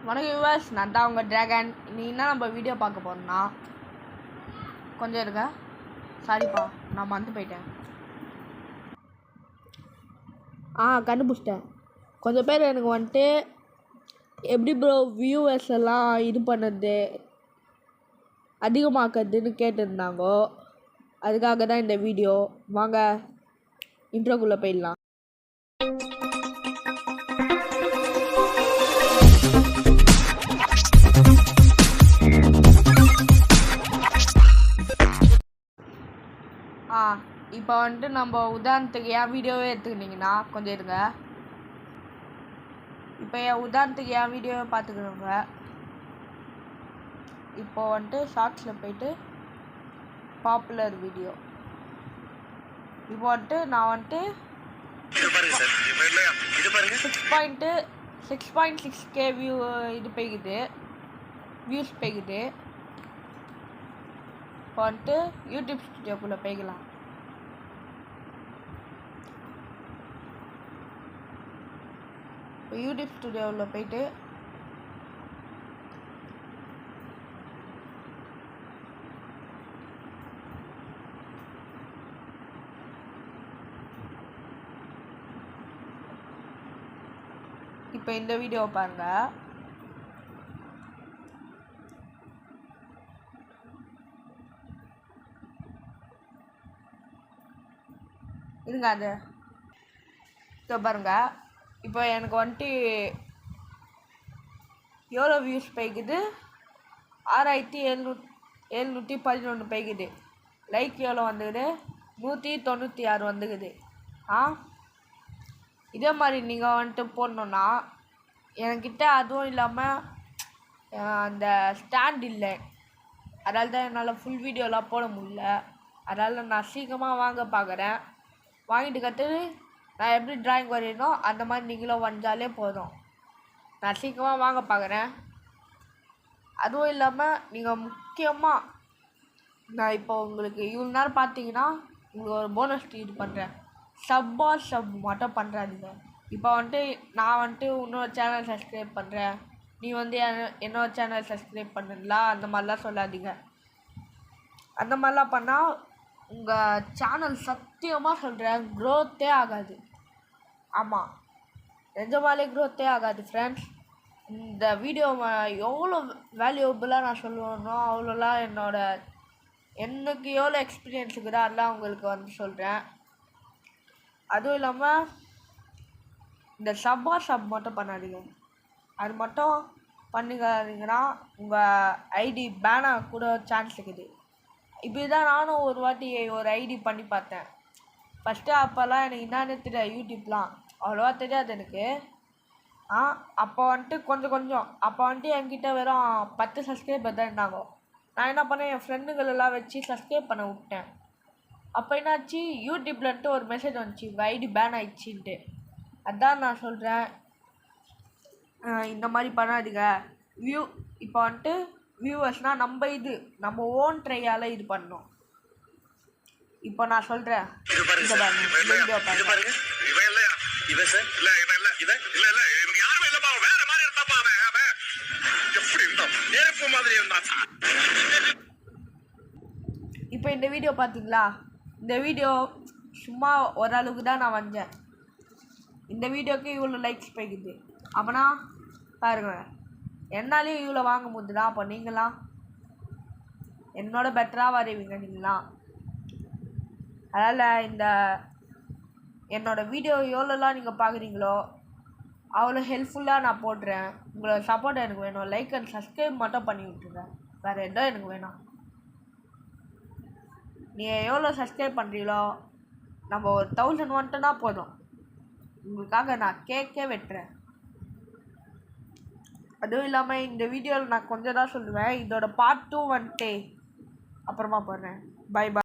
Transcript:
வணக்கம் வியூவர்ஸ், நான் தான் உங்கள் ட்ராகன். இன்னைக்கு என்ன நம்ம வீடியோ பார்க்க போகிறோம்னா, கொஞ்சம் இருங்க, சாரிப்பா நான் மறந்து போயிட்டேன். கண்டுபிடிச்சிட்டேன். கொஞ்சம் பேர் எனக்கு வந்துட்டு எப்படி ப்ரோ வியூவர்ஸ் எல்லாம் இது பண்ணுறது அதிகமாக்குறதுன்னு கேட்டிருந்தாங்கோ. அதுக்காக தான் இந்த வீடியோ. வாங்க இன்ட்ரோக்குள்ளே போயிடலாம். இப்போ வந்துட்டு நம்ம உதாரணத்துக்கு என் வீடியோவே எடுத்துக்கிட்டிங்கன்னா கொஞ்சம் இருங்க. இப்போ என் உதாரணத்துக்கு என் வீடியோவை பார்த்துக்கிறோங்க. இப்போ வந்துட்டு ஷார்ட்ஸில் போயிட்டு பாப்புலர் வீடியோ. இப்போ வந்துட்டு நான் வந்துட்டு 6.6K இது போய்க்குது, வியூஸ் போய்க்குது. இப்போ வந்துட்டு யூடியூப் ஸ்டுடியோக்குள்ளே போய்க்கலாம். இப்போ யூடியூப் ஸ்டுடியோவில் போயிட்டு இப்போ இந்த வீடியோவை பாருங்க. இருங்க, அது இப்போ பாருங்க. இப்போ எனக்கு வந்துட்டு எவ்வளோ வியூஸ் போய்க்குது? 6711 போய்க்குது. லைக் எவ்வளோ வந்துக்குது? 196 வந்துக்குது. இதே மாதிரி நீங்கள் வந்துட்டு போடணுன்னா, என்கிட்ட அதுவும் இல்லாமல் அந்த ஸ்டாண்ட் இல்லை. அதனால தான் என்னால் ஃபுல் வீடியோலாம் போட முடியல. அதனால் நான் சீக்கிரமாக வாங்க பார்க்குறேன். வாங்கிட்டு கற்று நான் எப்படி ட்ராயிங் வரையணும் அந்த மாதிரி நீங்களும் வரைஞ்சாலே போதும். நான் சீக்கிரமாக வாங்க பார்க்குறேன். அதுவும் இல்லாமல் நீங்கள் முக்கியமாக நான் இப்போ உங்களுக்கு இவ்வளோ நேரம் பார்த்தீங்கன்னா உங்களுக்கு ஒரு போனஸ் இது பண்ணுறேன். சப் மட்டும் பண்ணுறாதீங்க. இப்போ வந்துட்டு நான் வந்துட்டு இன்னொரு சேனல் சப்ஸ்கிரைப் பண்ணுறேன், நீ வந்து என்னோட சேனல் சப்ஸ்கிரைப் பண்ணுங்களா அந்த மாதிரிலாம் சொல்லாதீங்க. அந்த மாதிரிலாம் பண்ணால் உங்கள் சேனல் சத்தியமாக சொல்கிறேன் க்ரோத்தே ஆகாது. ஆமாம், நிஜமாலே க்ரோத்தே ஆகாது ஃப்ரெண்ட்ஸ். இந்த வீடியோ எவ்வளோ வேல்யூபிளாக நான் சொல்லுவேனோ அவ்வளோலாம் எனக்கு எவ்வளோ எக்ஸ்பீரியன்ஸ் இருக்குதோ அதெல்லாம் உங்களுக்கு வந்து சொல்கிறேன். அதுவும் இல்லாமல் இந்த சப் மட்டும் பண்ணாதீங்க. அது மட்டும் பண்ணிக்காதீங்கன்னா உங்கள் ஐடி பேனாக கூட சான்ஸ் இருக்குது. இப்படி தான் நானும் ஒரு வாட்டி ஒரு ஐடி பண்ணி பார்த்தேன். ஃபஸ்ட்டு அப்போல்லாம் எனக்கு என்னன்னு தெரியாது, யூடியூப்லாம் அவ்வளோவா தெரியாது எனக்கு. அப்போ வந்துட்டு கொஞ்சம் அப்போ வந்துட்டு என்கிட்ட வெறும் 10 சப்ஸ்கிரைபர் தான் இருந்தாங்க. நான் என்ன பண்ணேன், என் ஃப்ரெண்டுங்களெல்லாம் வச்சு சப்ஸ்கிரைப் பண்ண விட்டேன். அப்போ என்னாச்சு, யூடியூப்லன்ட்டு ஒரு மெசேஜ் வந்துச்சு, உங்கள் ஐடி பேன் ஆயிடுச்சுன்ட்டு. அதான் நான் சொல்கிறேன், இந்த மாதிரி பண்ணாதீங்க. இப்போ வந்துட்டு வியூவர்ஸ்னால் நம்ம ஓன் ட்ரையால் இது பண்ணணும். இப்போ நான் சொல்கிறேன், இப்போ இந்த வீடியோ பார்த்தீங்களா? இந்த வீடியோ சும்மா ஓரளவுக்கு தான் நான் வந்தேன். இந்த வீடியோக்கு இவ்வளோ லைக்ஸ் போய்க்குது. அப்போனா பாருங்க, என்னாலேயும் இவ்வளோ வாங்க முடியுதா? அப்போ நீங்களாம் என்னோட பெட்டராக வரைவீங்க நீங்களாம். அதனால் என்னோடய வீடியோ எவ்வளோலாம் நீங்கள் பார்க்குறீங்களோ அவ்வளோ ஹெல்ப்ஃபுல்லாக நான் போடுறேன். உங்களோட சப்போர்ட் எனக்கு வேணும். லைக் அண்ட் சப்ஸ்கிரைப் மட்டும் பண்ணி விட்டுருங்க, வேறு எதுவும் எனக்கு வேணும். நீங்கள் எவ்வளோ சப்ஸ்கிரைப் பண்ணுறீங்களோ நம்ம ஒரு 1000 வந்துட்டுனா போதும், உங்களுக்காக நான் கேக்கே வெட்டுறேன். அதுவும் இல்லாமல் இந்த வீடியோவில் நான் கொஞ்சம் தான் சொல்லுவேன். இதோட பார்ட் 2 வந்துட்டு அப்புறமா போடுறேன். பை.